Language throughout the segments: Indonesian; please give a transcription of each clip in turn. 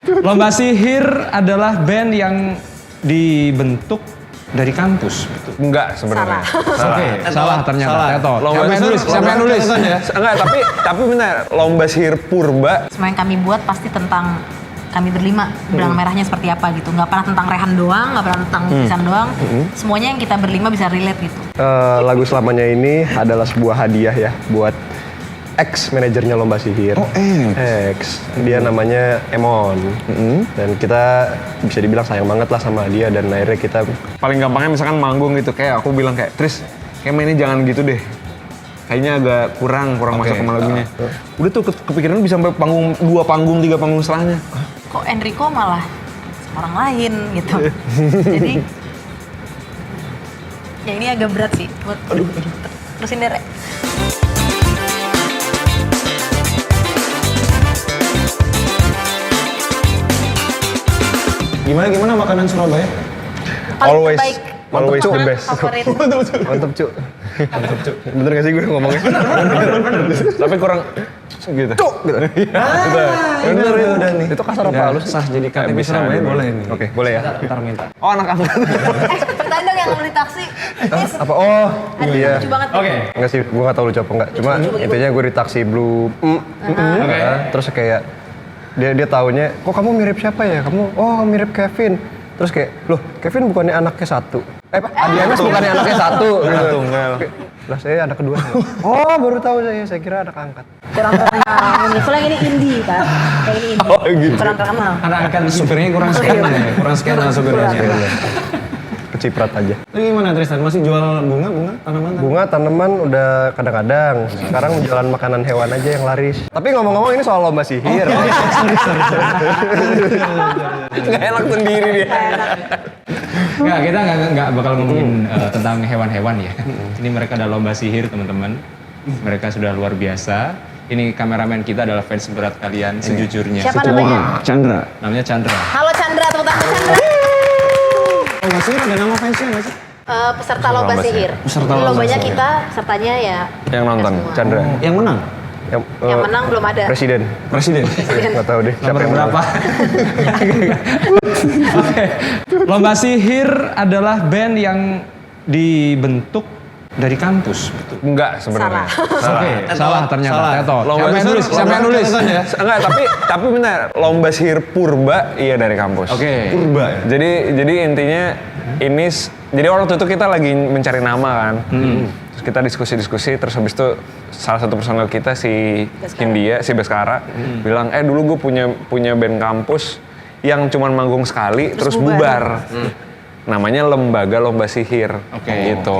Lomba Sihir adalah band yang dibentuk dari kampus. Enggak sebenarnya. Salah ternyata. Teto. Lomba Siapa yang nulis? Enggak, tapi benar lomba sihir purba. Semua yang kami buat pasti tentang kami berlima, benang merahnya seperti apa gitu. Nggak pernah tentang Rehan doang, nggak pernah tentang lukisan doang. Semuanya yang kita berlima bisa relate gitu. Lagu selamanya ini adalah sebuah hadiah ya buat ex manajernya Lomba Sihir. Oh, ex. Dia namanya Emon. Dan kita bisa dibilang sayang banget lah sama dia dan akhirnya kita Paling gampangnya misalkan manggung gitu, kayak aku bilang kayak, Tris, kayak mainnya jangan gitu deh. Kayaknya agak kurang masuk sama lagunya. Udah tuh kepikiran bisa sampai panggung 2 panggung, 3 panggung setelahnya. Kok Enrico malah orang lain gitu. Jadi ya ini agak berat sih buat terusin deh. Rek. Gimana makanan Surabaya? Paling terbaik. always the Makanan best. favorit. Mantap cu. Bener gak sih gue ngomongnya? Tapi kurang gitu. Cuk! Gitu. Bener ya udah nih. Itu kasar apa halus? Sah jadi KTP Bisa Surabaya dulu. boleh nih. Oke, boleh ya. Ntar minta. Oh, anak angkat. Cepetan dong yang beli taksi. Apa? Oh, Aduh, iya. lucu banget. Oke. Enggak sih, gue gak tau lucu apa enggak. Cuma intinya gue di taksi blue. Terus kayak dia taunya, kok kamu mirip siapa ya? Kamu, oh mirip Kevin. Terus kayak, loh Kevin bukannya anaknya satu? Adiana bukannya anaknya satu? Anak Gitu. tunggal. Lah saya anak kedua. Oh baru tahu saya kira anak angkat. Kurang terkenal ini. Soalnya ini indie kan. Kayak ini indie. Oh, gitu. Kurang terkenal. Anak angkat supirnya kurang scan ya. Kurang scan supirnya. Keciprat aja. Lu gimana Tristan? Masih jual bunga tanaman? Bunga tanaman udah kadang-kadang. Sekarang jualan makanan hewan aja yang laris. Tapi ngomong-ngomong ini soal lomba sihir. Nggak enak sendiri dia. Nggak, kita nggak bakal ngomongin tentang hewan-hewan ya. Ini mereka ada lomba sihir teman-teman. Mereka sudah luar biasa. Ini kameramen kita adalah fans berat kalian sejujurnya. Siapa namanya? Chandra. Namanya Chandra. Halo Chandra, tepuk tangan untuk Chandra. Oh nggak sih ada nama fansnya nggak sih? Peserta lomba sihir. Peserta Jadi lomba lombanya sihir. kita pesertanya ya. Yang nonton, semua. Chandra. Yang menang? Yang menang belum ada. Presiden. Presiden. Gak tahu deh siapa Nomor yang menang. berapa? Oke. Lomba Sihir adalah band yang dibentuk dari kampus. Enggak sebenarnya. Salah ternyata. Salah. Teto. Lomba Siapa yang sihir, nulis? Siapa yang nulis? Enggak, tapi benar, lomba sihir purba iya dari kampus. Oke. Purba ya? Jadi intinya ini jadi waktu itu kita lagi mencari nama kan. Terus kita diskusi, terus habis itu salah satu personel kita si Hindia, si Baskara bilang, dulu gue punya band kampus yang cuman manggung sekali terus bubar. Namanya Lembaga Lomba Sihir. Oke. Gitu.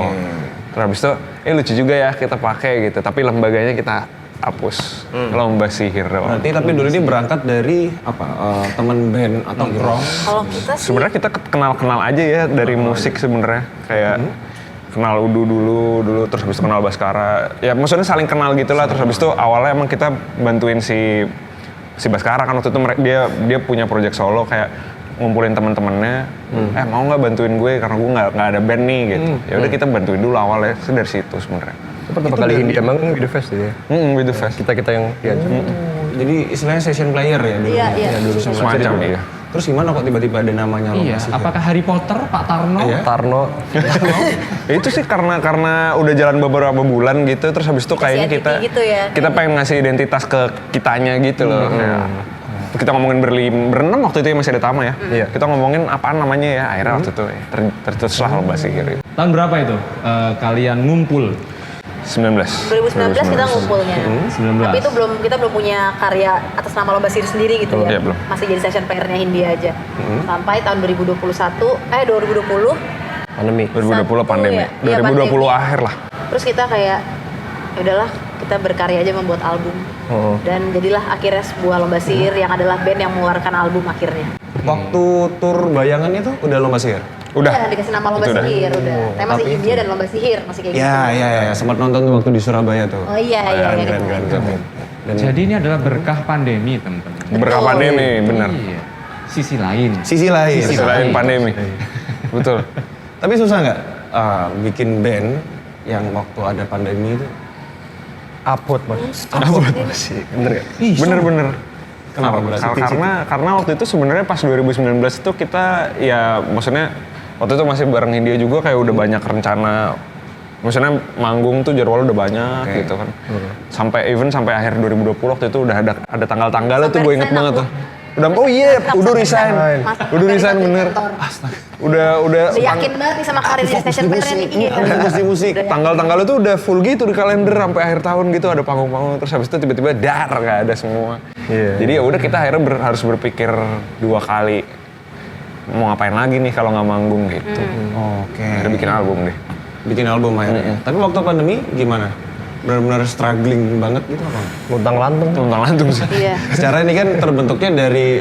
Terus habis itu lucu juga ya kita pakai gitu, tapi lembaganya kita hapus. Lomba Sihir doang. Berarti tapi dulu dia berangkat dari apa? Teman band atau nongkrong? Kalau kita sih Sebenarnya kita kenal aja ya dari musik sebenarnya, kayak kenal Udu dulu terus habis itu kenal Baskara. Ya maksudnya saling kenal gitulah. Terus habis itu awalnya emang kita bantuin si Baskara kan waktu itu dia punya project solo kayak ngumpulin teman-temannya. Mau nggak bantuin gue karena gue nggak ada band nih gitu. Ya udah kita bantuin dulu awalnya dari situ sebenarnya. Itu pertama kali Hindia manggung di The Fest ya. With the Fest. Kita yang diajak. Jadi istilahnya session player ya dulu? Iya, iya. Ya, dulu Semacam iya. Terus gimana kok tiba-tiba ada namanya Iya. Lomba Sihir? Apakah Harry Potter, Pak Tarno? Iya. Tarno. Ya itu sih karena udah jalan beberapa bulan gitu, terus habis itu kayaknya kita identity gitu ya. kita pengen ngasih identitas ke kitanya gitu loh. Kayak, kita ngomongin berenam waktu itu ya masih ada Tama ya. Iya. Kita ngomongin apaan namanya ya, akhirnya waktu itu tercetuslah Lomba Sihir itu. Tahun berapa itu kalian ngumpul? 19. 2019 kita ngumpulnya. 19. Tapi itu kita belum punya karya atas nama lomba sihir sendiri gitu ya. Iya, belum. Masih jadi session player-nya Hindia aja. Sampai tahun 2020 Pandemi. 2020 pandemi. ya? Iya, 2020 pandemi. akhir lah. terus kita kayak ya udahlah kita berkarya aja membuat album. Dan jadilah akhirnya sebuah lomba sihir yang adalah band yang mengeluarkan album akhirnya. Waktu tur bayangan itu udah Lomba Sihir? Udah. Ya, dikasih nama lomba Itu udah. sihir udah. Tapi masih tapi India dan lomba sihir masih kayak gitu. Iya. Sempat nonton tuh waktu di Surabaya tuh. Oh iya. Keren. Dan Jadi ini adalah berkah pandemi teman-teman. Berkah pandemi, benar. Iya. Sisi lain. sisi lain. Selain pandemi. Betul. Tapi susah nggak bikin band yang waktu ada pandemi itu? Upload mas. Upload sih, bener gak? Bener-bener. Kenapa berarti? Karena waktu itu sebenarnya pas 2019 itu kita ya maksudnya waktu itu masih bareng Hindia juga kayak udah banyak rencana. Maksudnya manggung tuh jadwalnya udah banyak gitu kan. Sampai akhir 2020 waktu itu udah ada tanggal-tanggalnya tuh gue inget banget tuh. Udah resign. Udah resign bener. Udah yakin banget nih sama karir di Station Band nih. Musik. Tanggal-tanggalnya tuh udah full gitu di kalender sampai akhir tahun gitu ada panggung-panggung terus habis itu tiba-tiba nggak ada semua. Jadi ya udah kita akhirnya harus berpikir 2 kali mau ngapain lagi nih kalau nggak manggung gitu. Oke. Akhirnya bikin album deh. Bikin album akhirnya. Tapi waktu pandemi gimana? Benar-benar struggling banget gitu apa? Tuntang lantung sih. Iya. Secara ini kan terbentuknya dari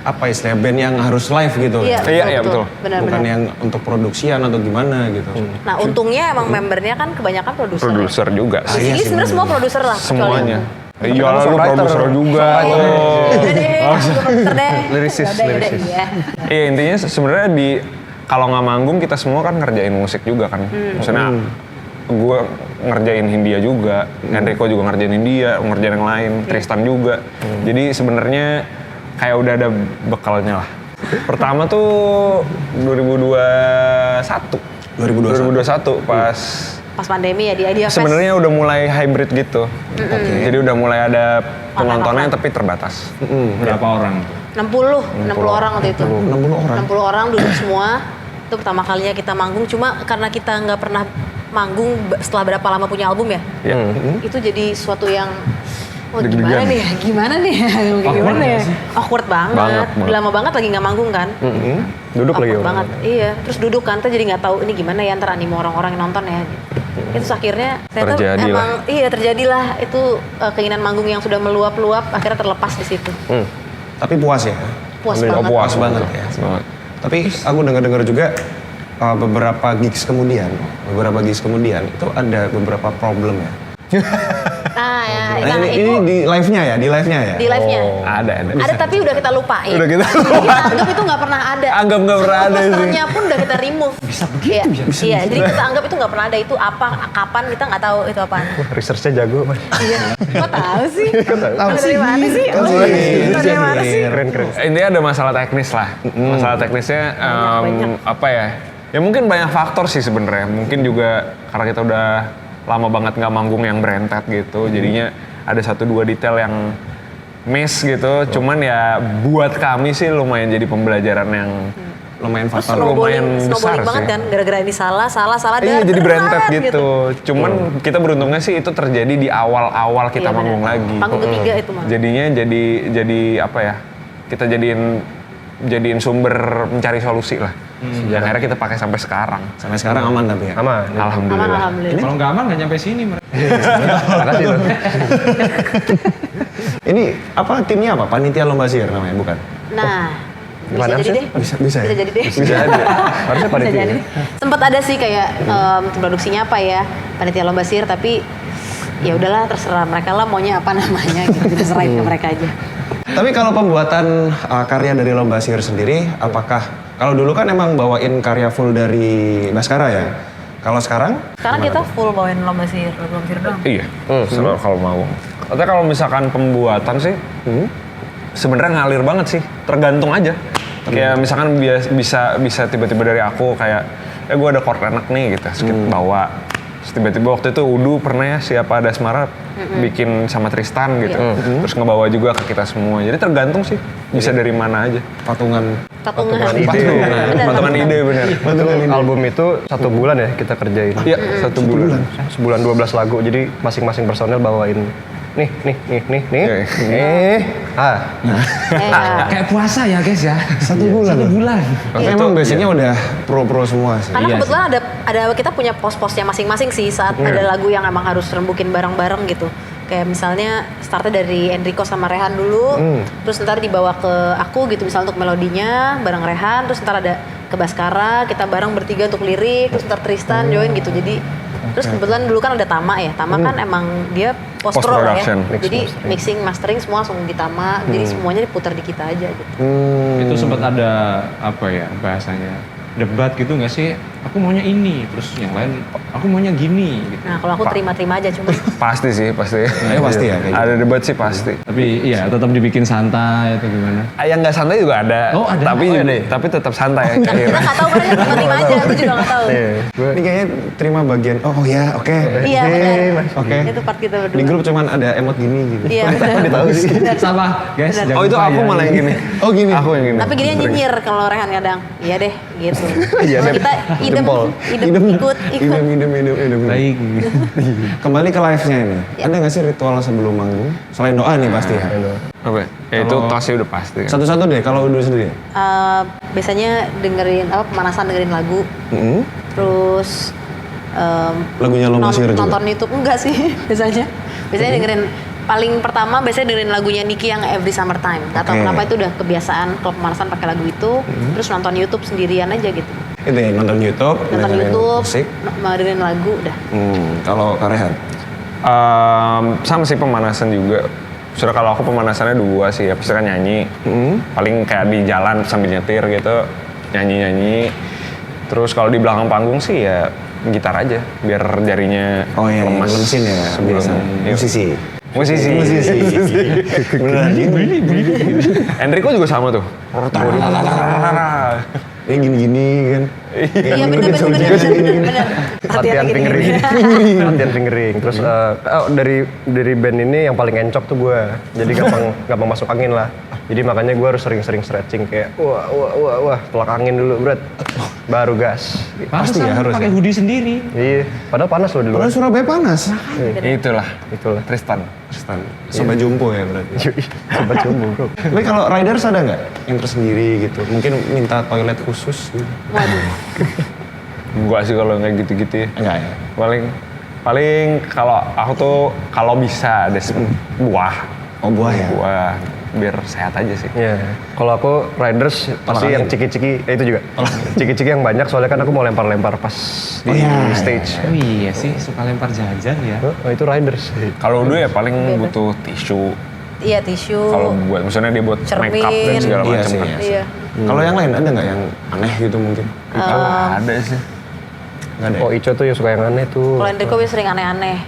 apa istilahnya band yang harus live gitu. Iya, betul. Benar-benar. Bukan yang untuk produksian atau gimana gitu. Nah untungnya emang membernya kan kebanyakan produser. Produser juga Di sini sebenarnya semua produser lah. semuanya. Tapi Iya kamu lu songwriter. produser juga. Udah deh, aku produser deh. Lyricist. Iya. Iya intinya sebenarnya kalau nggak manggung kita semua kan ngerjain musik juga kan. Maksudnya gue ngerjain Hindia juga, Enrico juga ngerjain Hindia, ngerjain yang lain, Tristan juga. Jadi sebenarnya kayak udah ada bekalnya lah. Pertama tuh 2021 Pas pandemi ya di Idea Fest. sebenarnya udah mulai hybrid gitu. Jadi udah mulai ada penontonnya tapi terbatas. Berapa orang tuh? 60 orang waktu itu. 60 orang. 60 orang duduk semua. Itu pertama kalinya kita manggung. Cuma karena kita nggak pernah manggung setelah berapa lama punya album ya. Itu jadi suatu yang Deg-degan. gimana nih gimana ya? Awkward banget. Banget. Lama banget lagi nggak manggung kan. Duduk lagi Awkward banget. Iya, terus duduk kan, kita jadi nggak tahu ini gimana ya antara animo orang-orang yang nonton ya. Itu akhirnya ternyata Terjadilah. emang terjadilah itu keinginan manggung yang sudah meluap-luap akhirnya terlepas di situ. Tapi puas ya? Puas Oh, banget. puas banget ya. Banget. Tapi aku dengar-dengar juga beberapa gigs kemudian itu ada beberapa problem ya. Nah, ya, Nah, ini di live-nya ya? Di live-nya ya? di live-nya. Ada. Ada tapi udah kita lupain. Udah kita Kita anggap itu nggak pernah ada. Anggap nggak pernah ada sih. Posternya pun udah kita remove. Bisa begitu ya? Iya, jadi kita anggap itu nggak pernah ada. Itu apa, kapan kita nggak tahu itu apaan. Research-nya jago, Mas. Iya. Kok tahu sih? Tahu Dari mana sih? Kan Oh, sih. dari mana sih? Keren. Intinya ada masalah teknis lah. Masalah teknisnya Banyak. apa ya? Ya mungkin banyak faktor sih sebenarnya. Mungkin juga karena kita udah lama banget nggak manggung yang berentet gitu. Jadinya ada 1-2 detail yang miss gitu. Cuman ya buat kami sih lumayan jadi pembelajaran yang Lumayan Terus fatal. lumayan besar snowballing banget sih. kan, gara-gara ini salah Iya jadi berentet beneran gitu. Cuman kita beruntungnya sih itu terjadi di awal-awal kita Iya, manggung bener. lagi. Panggung ketiga itu mah. Jadinya jadi apa ya? Kita jadiin sumber mencari solusi lah. Yang akhirnya kita pakai sampai sekarang. Sampai sekarang aman tapi ya? Aman. Alhamdulillah. Alhamdulillah. Kalau nggak aman nggak nyampe sini mereka. Makasih loh. Ini apa timnya apa? Panitia Lomba Sihir namanya bukan? Nah, Gimana bisa jadi sih? deh. Bisa ya? Bisa jadi deh. Bisa aja. Harusnya Bisa panitia. jadi. Sempat ada sih kayak tim produksinya apa ya, panitia lomba sihir, tapi ya udahlah terserah mereka lah maunya apa namanya gitu, kita serahin ke mereka aja. Tapi kalau pembuatan karya dari Lomba Sihir sendiri, apakah kalau dulu kan emang bawain karya full dari Baskara ya? Kalau sekarang? Sekarang kita full bawain lomba sihir doang. Iya, selalu kalau mau. Tapi kalau misalkan pembuatan sih, sebenarnya ngalir banget sih, tergantung aja. Kayak misalkan bisa tiba-tiba dari aku kayak, gue ada chord enak nih gitu, terus kita bawa. Terus tiba-tiba waktu itu Udu pernah ya siapa ada Asmara bikin sama Tristan gitu, terus ngebawa juga ke kita semua. Jadi tergantung sih, bisa dari mana aja. Patungan Patungan ide bener. Album itu 1 bulan ya kita kerjain. Iya, 1 bulan. Sebulan 12 lagu, jadi masing-masing personel bawain nih. Kayak puasa ya guys ya. 1 bulan. 1 bulan. Tapi emang basicnya udah pro-pro semua sih. Karena kebetulan ada kita punya pos-posnya masing-masing sih saat ada lagu yang emang harus rembukin bareng-bareng gitu. Kayak misalnya startnya dari Enrico sama Rehan dulu, terus ntar dibawa ke aku gitu misalnya untuk melodinya bareng Rehan, terus ntar ada ke Baskara, kita bareng bertiga untuk lirik, terus ntar Tristan join gitu. Jadi terus kebetulan dulu kan ada Tama ya, Tama kan emang dia post-pro lah ya. Post-production, Jadi mixing, mastering semua langsung di Tama, jadi semuanya diputar di kita aja gitu. Itu sempat ada apa ya bahasanya debat gitu nggak sih aku maunya ini, terus yang lain aku maunya gini gitu. Nah kalau aku terima-terima aja cuma. Pasti sih, pasti. Pasti ya kayak gitu. Ada debat sih pasti. Tapi iya tetap dibikin santai atau gimana? Yang nggak santai juga ada. Oh, ada. Tapi Oh, ada. tapi tetap santai. Kita nggak tahu kan terima-terima aja, aku juga nggak tahu. Ini kayaknya terima bagian, oh ya oke. Iya benar. Oke. Itu part kita berdua. Di grup cuman ada emot gini gitu. Iya benar. Tahu sih. Sama guys. Benar. jangan Oh itu lupa aku ya. malah yang gini. Oh gini. Aku yang gini. Tapi gini nyinyir kalau Rehan kadang. Iya deh gitu. Iya deh. Kita idem ikut. Idem. Baik. Kembali ke live-nya ini. Ada nggak sih ritual sebelum manggung? Selain doa nih pasti ya. Oke. Ya itu tosnya udah pasti. Kan? Satu-satu deh kalau udah sendiri. Biasanya dengerin pemanasan dengerin lagu. Terus Lagunya Lomba Sihir juga? nonton YouTube enggak sih biasanya dengerin paling pertama biasanya dengerin lagunya Niki yang Every Summertime. Gak tau Oke. kenapa itu udah kebiasaan kalau pemanasan pakai lagu itu. Terus nonton YouTube sendirian aja gitu. Itu ya nonton YouTube, Nonton dengerin YouTube, musik. dengerin lagu udah. Kalau Kak Rehan? Sama sih pemanasan juga. Sudah kalau aku pemanasannya 2 sih ya, pasti kan nyanyi. Paling kayak di jalan sambil nyetir gitu, nyanyi-nyanyi. Terus kalau di belakang panggung sih ya gitar aja, biar jarinya Oh iya, lemas. lemesin ya sebelum biasa. Musisi. Beneran Enrico juga sama tuh. Ini gini-gini kan. Iya bener. Latihan fingering. Latihan fingering. Terus dari band ini yang paling encok tuh gue. Jadi gampang masuk angin lah. Jadi makanya gue harus sering-sering stretching kayak wah tolak angin dulu berat. Baru gas. Pasti ya, harus pakai ya. hoodie sendiri. Iya, padahal panas loh di luar. Padahal Surabaya panas. Itulah. Tristan. Sobat jumpo ya berarti. Sobat jumbo bro. Tapi kalau riders ada nggak yang tersendiri gitu? Mungkin minta toilet khusus gitu. Waduh. Gua sih kalau nggak gitu-gitu ya. Enggak ya? Paling kalau aku tuh kalau bisa ada buah. Oh buah ya? Buah biar sehat aja sih. Iya. Kalau aku riders pasti yang ciki-ciki, itu juga. Ciki-ciki yang banyak soalnya kan aku mau lempar-lempar pas di stage. Oh iya sih suka lempar jajan ya. Oh itu riders. Kalau dulu ya paling butuh tisu. Iya tisu. Kalau buat maksudnya dia buat Cermin. make up dan segala Iya macam sih, kan. iya. Iya. Kalau yang lain ada nggak yang aneh gitu mungkin? Ada sih. Nggak ada. Oh Ico tuh yang suka yang aneh tuh. Kalau Enrico biasa sering aneh-aneh.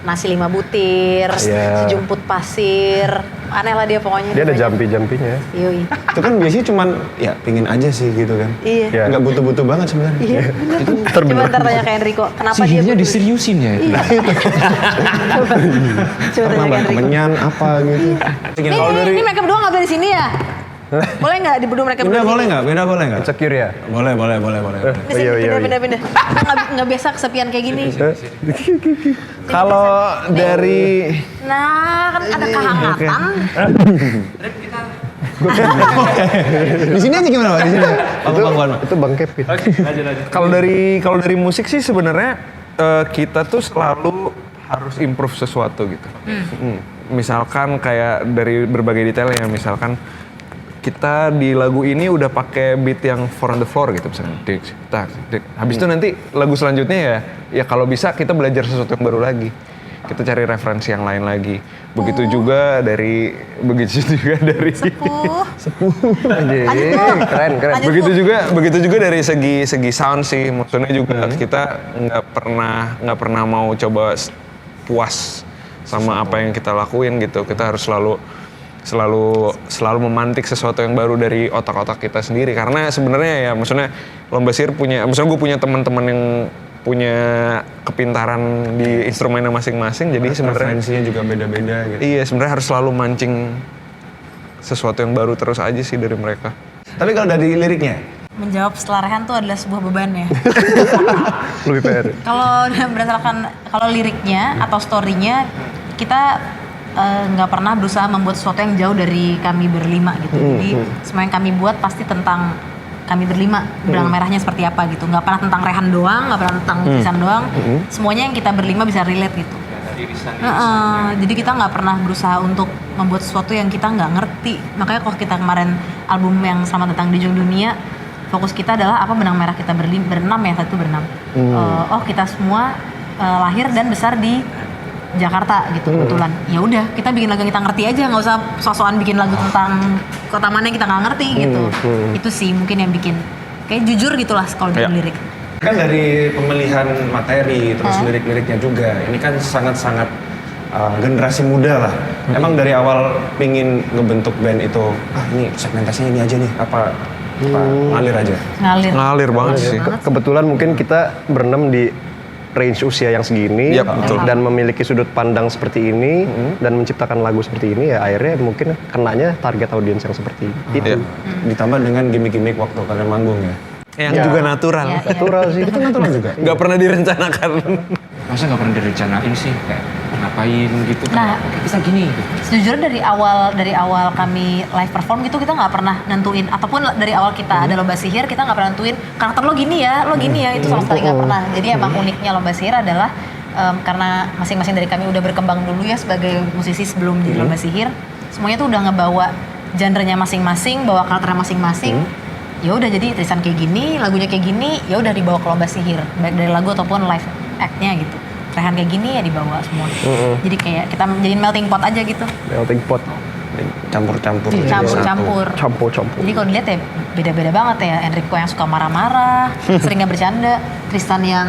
Nasi 5 butir, Iya. sejumput pasir, aneh lah dia pokoknya. Dia ada jampi-jampinya. Yoi. Itu kan biasanya cuman ya pingin aja sih gitu kan. Iya. Iya. Nggak butuh-butuh banget sebenarnya. Iya, bener. Coba ntar tanya ke Enrico, kenapa dia Sihirnya peduli? diseriusin ya. Iya. Coba tanya ke Nambah Enrico. kemenyan apa gitu. Ini mereka berdua nggak boleh di sini ya? Boleh nggak di berdua mereka Beda berdua? boleh nggak? Beda boleh nggak? Insecure ya? Boleh. Pindah. Nggak biasa kesepian kayak gini. Kalau dari Nah, kan ada kehangatan. Di sini aja gimana Pak? Di sini. Itu Bang Kevin. kalau dari musik sih sebenarnya kita tuh selalu harus improve sesuatu gitu. Misalkan kayak dari berbagai detail ya, misalkan kita di lagu ini udah pakai beat yang 4 on the floor gitu misalnya. Dik, tak, dik. Habis itu nanti lagu selanjutnya ya kalau bisa kita belajar sesuatu yang baru lagi. Kita cari referensi yang lain lagi. Begitu juga dari Keren. Lanjut, begitu juga dari segi sound sih. Maksudnya juga kita nggak pernah mau coba puas sama apa yang kita lakuin gitu. Kita harus selalu memantik sesuatu yang baru dari otak-otak kita sendiri, karena sebenarnya ya maksudnya Lomba Sihir maksudnya gue punya teman-teman yang punya kepintaran di instrumennya masing-masing, jadi sebenarnya Referensinya juga beda-beda gitu. iya sebenarnya harus selalu mancing sesuatu yang baru terus aja sih dari mereka. Tapi kalau dari liriknya? Menjawab setelah Rehan tuh adalah sebuah beban ya. Lebih PR. Kalau berdasarkan liriknya atau story-nya, kita nggak pernah berusaha membuat sesuatu yang jauh dari kami berlima gitu. Jadi semua yang kami buat pasti tentang kami berlima, benang merahnya seperti apa gitu. Nggak pernah tentang Rehan doang, nggak pernah tentang Pisan doang. Semuanya yang kita berlima bisa relate gitu. Jadi kita nggak pernah berusaha untuk membuat sesuatu yang kita nggak ngerti. Makanya kalau kita kemarin album yang Selamat Datang di Ujung Dunia, fokus kita adalah apa benang merah kita berenam ya, satu berenam. Kita semua lahir dan besar di Jakarta gitu kebetulan. Ya udah kita bikin lagu yang kita ngerti aja, nggak usah sok-sokan bikin lagu tentang kota mana yang kita nggak ngerti gitu. Itu sih mungkin yang bikin kayak jujur gitulah kalau bikin lirik. Kan dari pemilihan materi, terus lirik-liriknya juga, ini kan sangat-sangat generasi muda lah. Emang dari awal pingin ngebentuk band itu, ini segmentasinya ini aja nih, apa ngalir aja? Ngalir banget sih. Kebetulan mungkin kita berenam di range usia yang segini Yap, betul. dan memiliki sudut pandang seperti ini dan menciptakan lagu seperti ini ya akhirnya mungkin kenanya target audiens yang seperti itu. Ditambah dengan gimmick-gimmick waktu kalian manggung ya. Yang juga natural. Iya. Natural sih. Itu natural juga. Nggak pernah direncanakan. Masa nggak pernah direncanain sih kayak ngapain gitu? Nah, kita gini. Gitu. Sejujurnya dari awal kami live perform gitu kita nggak pernah nentuin ataupun dari awal kita ada lomba sihir kita nggak pernah nentuin karakter lo gini ya itu sama sekali nggak pernah. Jadi emang uniknya lomba sihir adalah karena masing-masing dari kami udah berkembang dulu ya sebagai musisi sebelum jadi lomba sihir, semuanya tuh udah ngebawa genre-nya masing-masing, bawa karakternya masing-masing. Ya udah jadi Tristan kayak gini, lagunya kayak gini, ya udah dibawa ke lomba sihir baik dari lagu ataupun live act-nya gitu. Rehan kayak gini ya dibawa semua. Jadi kayak kita jadiin melting pot aja gitu. Melting pot. Campur-campur. Campur-campur. Campur-campur. Jadi kalau dilihat ya beda-beda banget ya. Enrico yang suka marah-marah, sering nggak bercanda. Tristan yang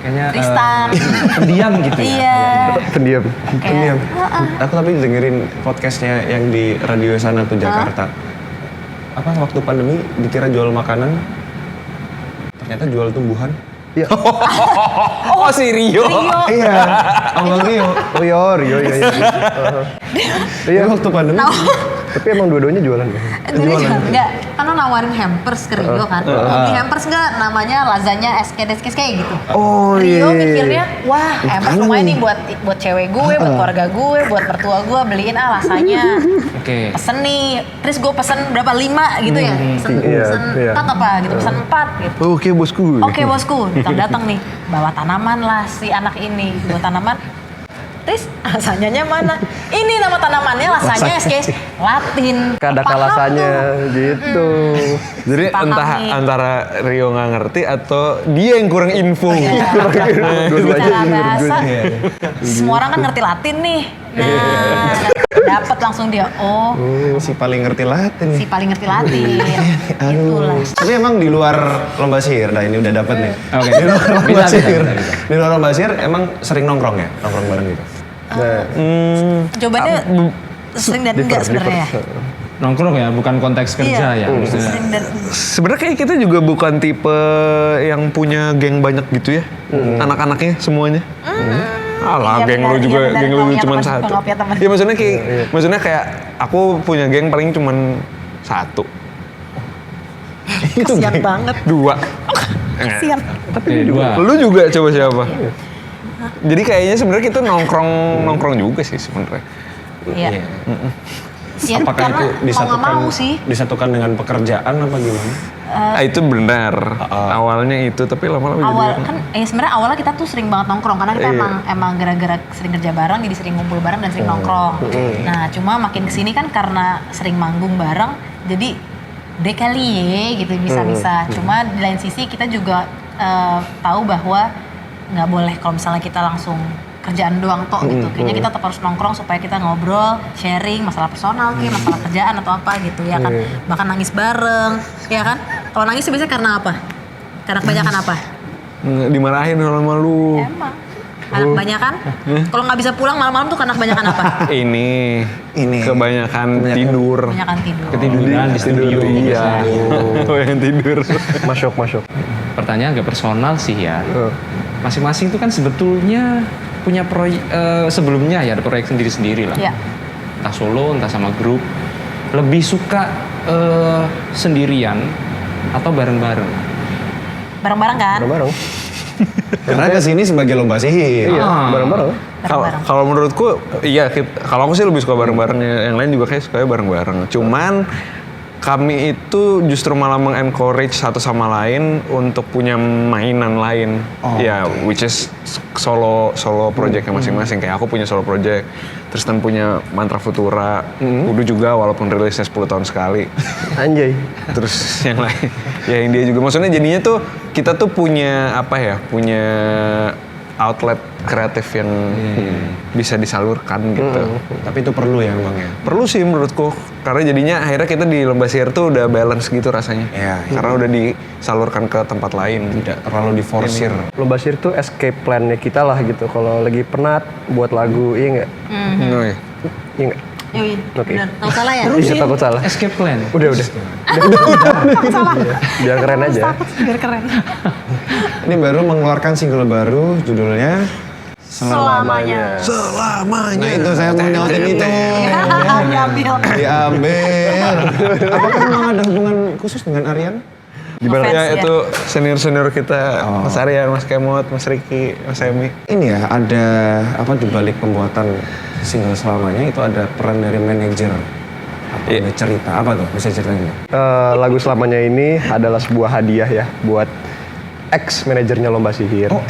Kayaknya Tristan. pendiam gitu ya. Iya. Pendiam. Pendiam. Aku tapi dengerin podcastnya yang di radio sana tuh Jakarta. Apa waktu pandemi dikira jual makanan, ternyata jual tumbuhan. Iya. Oh si Rio. Iya, Abang Rio. Oh iya, Rio iya. Iya waktu pandemi. Tapi emang dua-duanya jualan ya? Jualan. Enggak, kan lo nawarin hampers ke Rio kan. Di hampers enggak namanya lasagna SKDSK kayak gitu. Oh Rio mikirnya, wah hampers lumayan nih buat cewek gue, buat keluarga gue, buat mertua gue beliin lasagna. Oke. Pesen nih, terus gue pesen berapa 5 gitu ya. Pesen Iya. 4 apa gitu, pesen 4 gitu. Oke bosku. Oke bosku, datang nih, bawa tanaman lah si anak ini, bawa tanaman. Terus lasanyanya mana? Ini nama tanamannya lasanya SK Latin. Ada Paham kalasannya tuh. gitu. Jadi Paham entah nih. antara Rio nggak ngerti atau dia yang kurang info. Dua-duanya Secara menurut gue. bahasa, semua orang kan ngerti Latin nih. Nah, dapat langsung dia, oh Si paling ngerti Latin. si paling ngerti Latin. Itulah. Tapi emang di luar lomba sihir, nah ini udah dapet nih. Oke. Di luar lomba Bisa, sihir, bisa. di luar lomba sihir emang sering nongkrong ya, nongkrong bareng gitu. Jawabannya sering dan enggak sebenarnya. Nongkrong ya, bukan konteks kerja ya. Maksudnya. Sering dan Sebenarnya kayak kita juga bukan tipe yang punya geng banyak gitu ya. Anak-anaknya semuanya. Alah, Iya, geng benar, lu juga, iya, benar. geng lu Kalau punya cuma teman, satu. kalau punya teman. Iya maksudnya kayak aku punya geng paling cuma 1. kasihan banget. 2. Kasihan. Oke, 2. Lu juga coba siapa? Jadi kayaknya sebenarnya kita nongkrong juga sih sebenarnya. Iya. Ya, Apakah karena itu mau disatukan, nggak mau sih. disatukan dengan pekerjaan apa gimana? Itu benar. Awalnya itu tapi lama-lama Awal jadi kan sebenarnya awalnya kita tuh sering banget nongkrong karena kita emang gara-gara sering kerja bareng jadi sering ngumpul bareng dan sering nongkrong. Nah cuma makin kesini kan karena sering manggung bareng jadi deh kali ya gitu bisa-bisa. Cuma di lain sisi kita juga tahu bahwa nggak boleh kalau misalnya kita langsung kerjaan doang tok gitu. Kayaknya kita tetap harus nongkrong supaya kita ngobrol, sharing masalah personal kayak masalah kerjaan atau apa gitu ya kan. Bahkan nangis bareng, ya kan? Kalau nangis biasanya karena apa? Karena kebanyakan apa? dimarahin sama lu. Emang. Karena kebanyakan? Kalau nggak bisa pulang malam-malam tuh karena kebanyakan apa? Ini kebanyakan tidur. Kebanyakan tidur. Ketiduran di studio. Iya. Oh yang tidur. Masuk. Pertanyaan agak personal sih ya. Masing-masing itu kan sebetulnya punya proyek sebelumnya ya ada proyek sendiri-sendiri lah. Iya. Entah solo, entah sama grup. Lebih suka sendirian atau bareng-bareng? Bareng-bareng kan? Bareng-bareng. Karena kesini sebagai lomba sihir. Iya, bareng-bareng. Kalau menurutku iya kalau aku sih lebih suka bareng-bareng, yang lain juga kayak sukanya bareng-bareng. Cuman kami itu justru malah mengencourage satu sama lain untuk punya mainan lain. Ya, which is solo projectnya masing-masing. Kayak aku punya solo project, Tristan punya Mantra Futura, Udu juga walaupun rilisnya 10 tahun sekali. Anjay. Terus yang lain, ya yang dia juga. Maksudnya jadinya tuh kita tuh punya apa ya? Punya outlet kreatif yang bisa disalurkan gitu. Tapi itu perlu ya emang ya. Perlu sih menurutku, karena jadinya akhirnya kita di lomba sihir tuh udah balance gitu rasanya. Iya. Karena udah disalurkan ke tempat lain. Tidak terlalu diforsir. Lomba sihir tuh escape plan-nya kita lah gitu. Kalau lagi penat buat lagu, iya nggak? Oh, iya. Iya nggak? Yoi, Oke. benar. Tahu salah ya? Iya, takut salah. Escape plan. Udah. Salah. Biar keren aja. Biar keren. Ini baru mengeluarkan single baru judulnya Selamanya. Selamanya. Nah itu saya mau nyautin itu. Diambil. Diambil. Apakah memang ada hubungan khusus dengan Aryan? Gimana Ngefans ya ya? itu senior kita, Mas Aryan, Mas Kemot, Mas Riki, Mas Emi. Ini ya ada apa di balik pembuatan single Selamanya itu ada peran dari manajer atau ada cerita apa tuh? Bisa ceritain nggak? Lagu Selamanya ini adalah sebuah hadiah ya buat ex manajernya Lomba Sihir. Oh,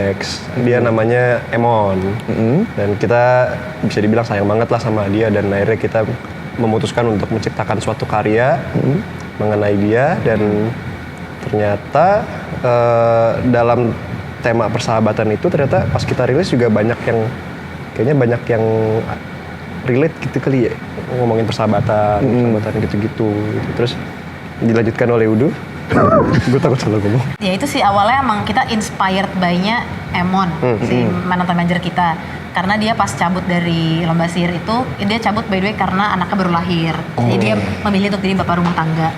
Ex. Dia namanya Emon. Dan kita bisa dibilang sayang banget lah sama dia dan akhirnya kita memutuskan untuk menciptakan suatu karya mengenai dia dan ternyata dalam tema persahabatan itu ternyata pas kita rilis juga kayaknya banyak yang relate gitu kali ya, ngomongin persahabatan gitu-gitu. Terus dilanjutkan oleh Udu. Gue takut salah ngomong. Ya itu sih awalnya emang kita inspired by-nya Emon, si mantan manajer kita. Karena dia pas cabut dari Lomba Sihir itu, dia cabut by the way karena anaknya baru lahir. Jadi dia memilih untuk jadi bapak rumah tangga.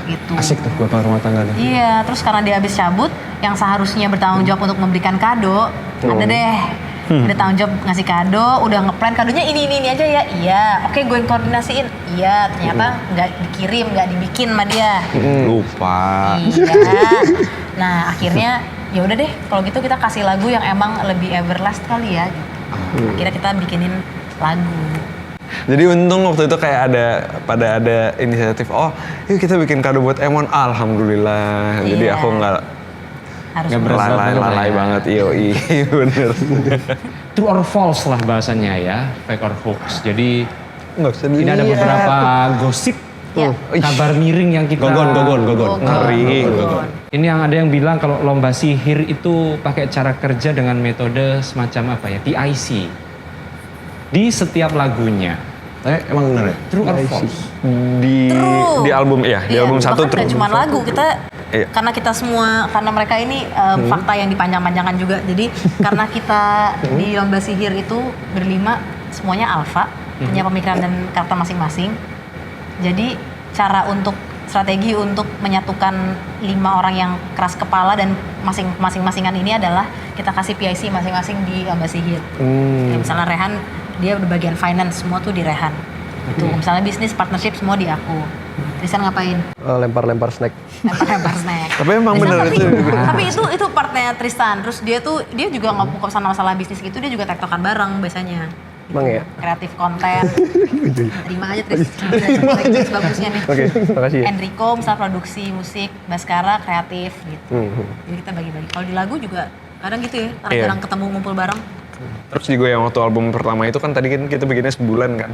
Gitu. Asik tuh bapak rumah tangga tuh. Iya, terus karena dia habis cabut, yang seharusnya bertanggung jawab untuk memberikan kado, ada deh. Ada tanggung jawab ngasih kado, udah ngeplan kadonya ini aja ya. Iya, oke gue yang koordinasiin. Iya, ternyata nggak dikirim, nggak dibikin sama dia. Lupa. Iya. Nah, akhirnya ya udah deh, kalau gitu kita kasih lagu yang emang lebih everlast kali ya gitu. Akhirnya kita bikinin lagu. Jadi untung waktu itu kayak ada inisiatif, oh yuk kita bikin kado buat Emon, alhamdulillah. Jadi Iya. aku nggak Harus berat banget lalai ya. banget, iya bener. True or false lah bahasanya ya, fake or hoax. Jadi Nggak usah ini ada dilihat. beberapa gosip, Ya. kabar miring yang kita Gogon. Ngeri. Ini yang ada yang bilang kalau lomba sihir itu pakai cara kerja dengan metode semacam apa ya, TIC. Di setiap lagunya. Emang bener ya? True or false? True. Di album di Iya, album satu bahkan nggak cuma lagu, kita Iya. karena kita semua, karena mereka ini fakta yang dipanjang-panjangkan juga. Jadi karena kita di Lomba Sihir itu berlima semuanya alfa, punya pemikiran dan karakter masing-masing. Jadi cara untuk strategi untuk menyatukan 5 orang yang keras kepala dan masing-masingan ini adalah kita kasih PIC masing-masing di Lomba Sihir. Kayak misalnya Rehan, dia udah bagian finance, semua tuh di Rehan. Itu misalnya bisnis partnership semua di aku. Tristan ngapain? Lempar-lempar snack. Lempar snack. Tapi emang bener tapi, itu. tapi itu partnya Tristan. Terus dia juga ngomong sama masalah bisnis gitu, dia juga tektokan bareng biasanya. Emang ya? Kreatif konten. Terima aja Tristan. Bagusnya nih. Oke, makasih ya. Enrico misalnya produksi musik, Baskara kreatif gitu. Jadi kita bagi-bagi. Kalau di lagu juga kadang gitu ya, kadang-kadang ketemu ngumpul bareng. Terus juga yang waktu album pertama itu kan tadi kan kita bikinnya sebulan kan.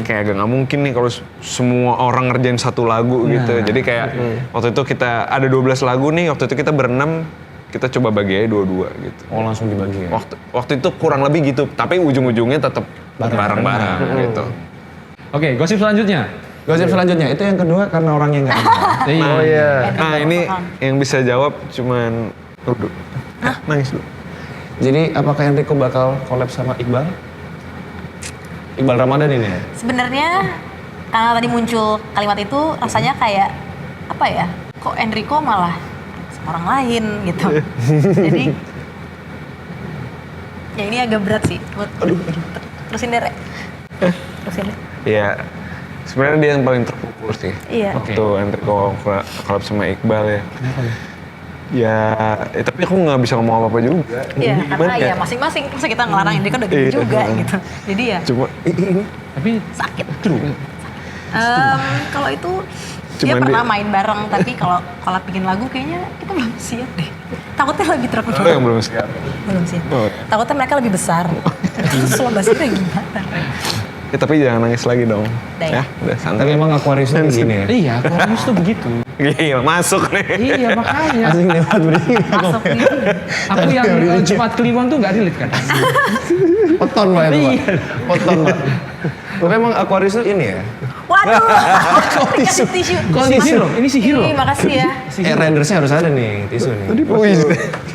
Kayak agak nggak mungkin nih kalau semua orang ngerjain satu lagu gitu. Jadi kayak waktu itu kita ada 12 lagu nih, waktu itu kita berenam, kita coba bagi aja 2-2 gitu. Oh langsung dibagi ya? Waktu itu kurang lebih gitu, tapi ujung-ujungnya tetap bareng-bareng gitu. Oke, gosip selanjutnya. Gosip selanjutnya, itu yang kedua karena orangnya nggak ada. Oh iya. Nah ini yang bisa jawab cuman Udu. Nangis dulu. Jadi apakah Enrico bakal collab sama Iqbal? Iqbal Ramadan ini ya? Sebenarnya karena tadi muncul kalimat itu rasanya kayak apa ya? Kok Enrico malah sama orang lain gitu. Jadi ya ini agak berat sih. Terusin deh, Rek. Terusin deh. Ya sebenarnya dia yang paling terpukul sih. Iya. Waktu Enrico collab sama Iqbal ya. Ya, tapi aku nggak bisa ngomong apa-apa juga. Iya, Gimana karena ya masing-masing. Masa kita ngelarang Enrico udah gitu juga gitu. Jadi ya Cuma ini Tapi sakit. true. Kalau itu dia Cuman pernah main bareng, tapi kalau bikin lagu kayaknya kita belum siap deh. Takutnya lebih terpukul. lo yang belum siap. Belum siap. Oh. Takutnya mereka lebih besar. Terus Lomba Sihir gimana? Ya, tapi jangan nangis lagi dong. Udah ya. Udah santai. Tapi emang Aquarius tuh gini ya. Iya, Aquarius tuh begitu. Gila, masuk nih. Iya, makanya. Asing lewat beri. Masuk nih. Aku yang Jumat Kliwon tuh nggak relate kan? Poton lah itu, Pak. Poton, Pak. Tapi emang Aquarius tuh ini ya. Waduh. Kasih tisu. Kok sihir loh? Ini sihir loh. Makasih ya. Rendersnya harus ada nih, tisu nih.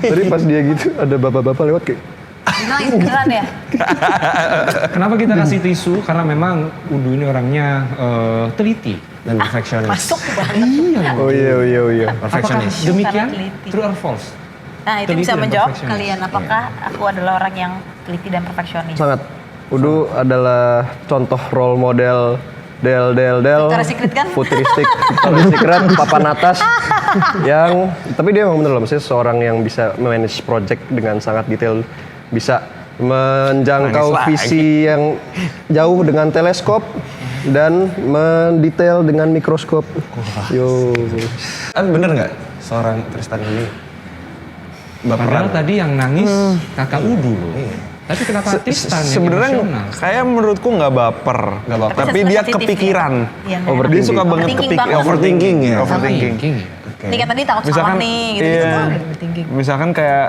Tadi pas dia gitu ada bapak-bapak lewat kayak Nangis beneran ya? Kenapa kita kasih tisu? Karena memang Udu ini orangnya teliti. Dan perfectionist. Masuk banget. Iya. oh iya. Apakah Perfectionist. demikian? Karena teliti. True or false? Nah itu Teliti bisa dan menjawab perfectionist. kalian. Apakah aku adalah orang yang teliti dan perfeksionis? sangat. Udu adalah contoh role model Del Victoria's Secret kan? futuristik Victoria's Secret papan atas yang tapi dia memang bener loh maksudnya seorang yang bisa manage project dengan sangat detail, bisa menjangkau Nangis lagi. visi yang jauh dengan teleskop dan mendetail dengan mikroskop. Yo. Bener nggak seorang Tristan ini Padahal baperan? tadi yang nangis kakak Udu loh. Tapi kenapa Tristan yang Sebenarnya emosional? kayak menurutku nggak baper. Nggak baper. Tapi Tapi dia sensitif kepikiran. ya. Iya, nggak enak. Dia suka banget Overthinking kepikiran. banget. Overthinking ya? Overthinking. Thinking ya? Nih kan tadi takut salah nih, gitu-gitu tuh overthinking. Misalkan kayak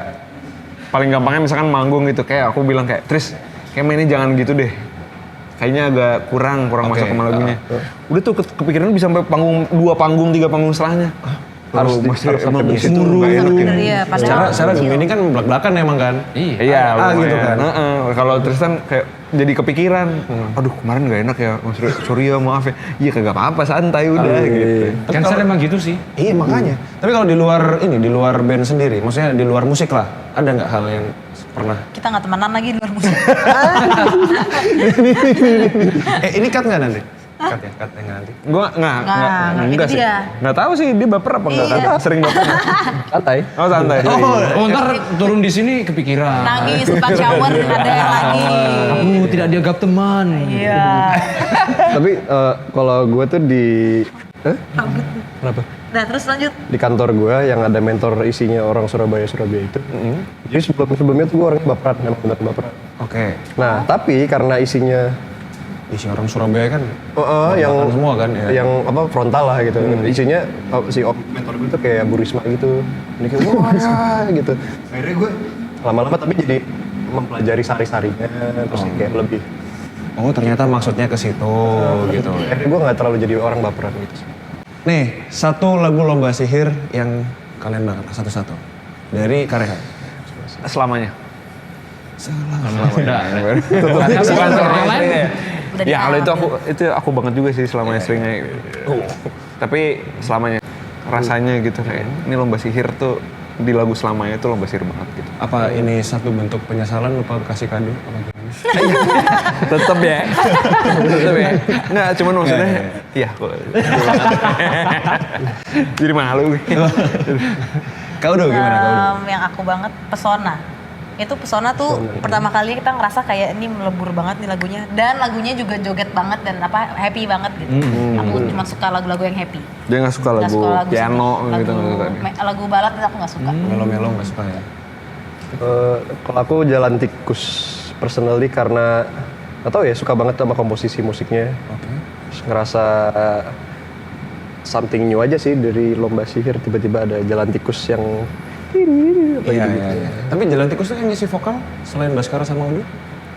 paling gampangnya misalkan manggung gitu kayak aku bilang kayak Tris kayak mainnya jangan gitu deh. Kayaknya agak kurang masuk sama lagunya. Udah tuh kepikiran bisa sampai panggung 2 panggung 3 panggung setelahnya. Harus emang sampai di situ nggak enak ya. Bener ya, padahal Secara Gemini kan belak-belakan emang kan? Iya. Iya, gitu kan. Kalau Tristan kayak jadi kepikiran, aduh kemarin nggak enak ya, Mas sorry ya maaf ya. Iya kagak apa-apa, santai udah gitu. Kan saya emang gitu sih. Iya makanya. Tapi kalau di luar band sendiri, maksudnya di luar musik lah, ada nggak hal yang pernah? kita nggak temenan lagi di luar musik. Ini cut nggak nanti? Cut ya, cut nggak nanti? Gua enggak itu sih. dia. Nggak tahu sih dia baper apa enggak Iya. kan? Sering baper. santai. Oh santai. Oh ntar turun di sini kepikiran. Nangis, tempat shower, ada yang lagi. Aku tidak dianggap teman. Iya. Tapi kalau gue tuh di kenapa? Nah terus lanjut. Di kantor gue yang ada mentor isinya orang Surabaya itu. Jadi sebelumnya tuh gue orangnya baperan, memang benar baperan. Oke. Nah tapi karena isinya Isi orang Surabaya kan yang belak-belakan semua kan ya. yang apa frontal lah gitu. Isinya si mentor gue tuh kayak Bu Risma gitu. Ini kayak wah gitu. Akhirnya gue lama-lama tapi jadi mempelajari sari-sarinya terus kayak lebih. Oh ternyata maksudnya ke situ gitu. Akhirnya gue nggak terlalu jadi orang baperan gitu. Nih, satu lagu lomba sihir yang kalian banget satu-satu dari Kareha. Selamanya. Udah. Bukan Yang lain ya. Udah Ya kalau diambil. itu aku banget juga sih selamanya seringnya. Tapi selamanya rasanya gitu kayak ini lomba sihir tuh di lagu selamanya itu lomba sihir banget gitu. Apa ini satu bentuk penyesalan lupa kasih kado apa gimana? Tetep ya. Tetep ya. Enggak, cuman maksudnya iya kok. Jadi malu. Kau udah gimana kau? Yang aku banget pesona. Itu pesona tuh pertama kali kita ngerasa kayak ini melebur banget nih lagunya, dan lagunya juga joget banget dan apa happy banget gitu. Aku cuma suka lagu-lagu yang happy. Dia nggak suka Nggak lagu suka lagu piano sedih. gitu nggak suka dia. Lagu balad itu aku nggak suka. Melo-melo nggak suka ya? Kalau aku jalan tikus personally karena atau ya suka banget sama komposisi musiknya. Terus ngerasa something new aja sih dari lomba sihir, tiba-tiba ada jalan tikus yang Iya. Tapi Jalan Tikus tuh yang ngisi vokal selain Baskara sama Udu?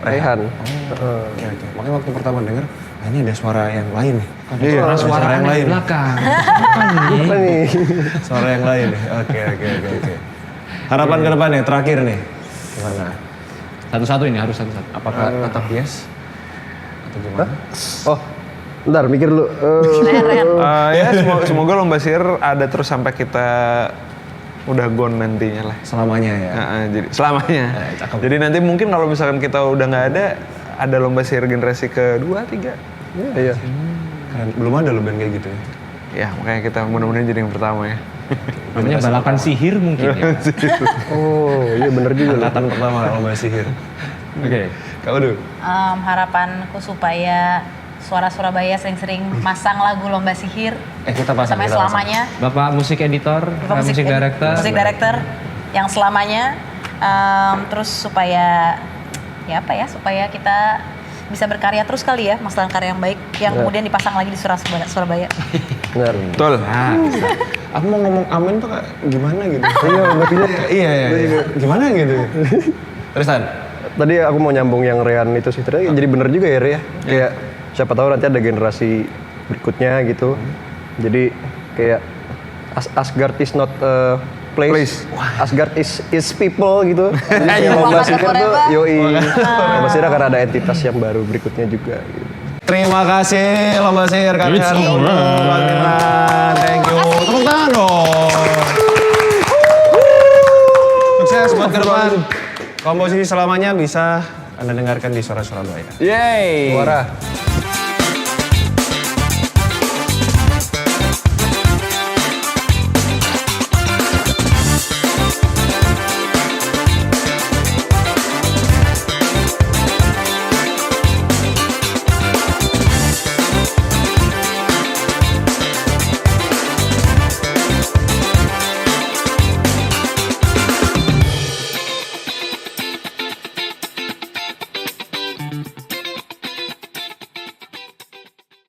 Rehan. Oke. Makanya waktu pertama denger, ini ada suara yang lain nih. Iya, suara yang lain. belakang. Apa nih? Suara yang lain nih. Oke. Harapan ke depan nih, terakhir nih. Gimana? Satu-satu ini harus satu-satu. Apakah tetap yes? Atau gimana? Oh, bentar mikir dulu. Rehan. Ya semoga lomba sihir ada terus sampai kita udah gone nantinya lah. Selamanya ya? Jadi selamanya. Cakep. Jadi nanti mungkin kalau misalkan kita udah nggak ada lomba sihir generasi kedua, 3. Iya. Keren. Belum ada loh band kayak gitu ya? Ya makanya kita mudah-mudahan jadi yang pertama ya. Namanya balapan sihir mungkin ya. Oh, iya bener juga loh. Angkatan pertama lomba sihir. Oke. Kau dulu? Harapanku supaya Suara Surabaya sering-sering masang lagu lomba sihir Kita pasang. sampai kita pasang. selamanya. Bapak musik editor, Bapak musik director. musik director yang selamanya. Terus supaya ya apa ya, supaya kita bisa berkarya terus kali ya, menghasilkan karya yang baik yang kemudian dipasang lagi di Surabaya. Benar. Betul. Nah, aku mau ngomong amin tuh kayak gimana gitu. Iya, ngertinya. Iya. Gimana gitu. Terusan. Tadi aku mau nyambung yang Rehan itu sih, ternyata jadi bener juga ya Re ya. Kayak siapa tahu nanti ada generasi berikutnya gitu. Jadi kayak Asgard is not a place. Asgard is people gitu. Jadi yang lomba sihir tuh yoi. Lomba sihir akan ada entitas yang baru berikutnya juga gitu. Terima kasih Lomba Sihir kalian. Thank you. Tepuk tangan dong. Sukses buat ke depan. Komposisi selamanya bisa Anda dengarkan di Suara Surabaya. Yeay. Suara.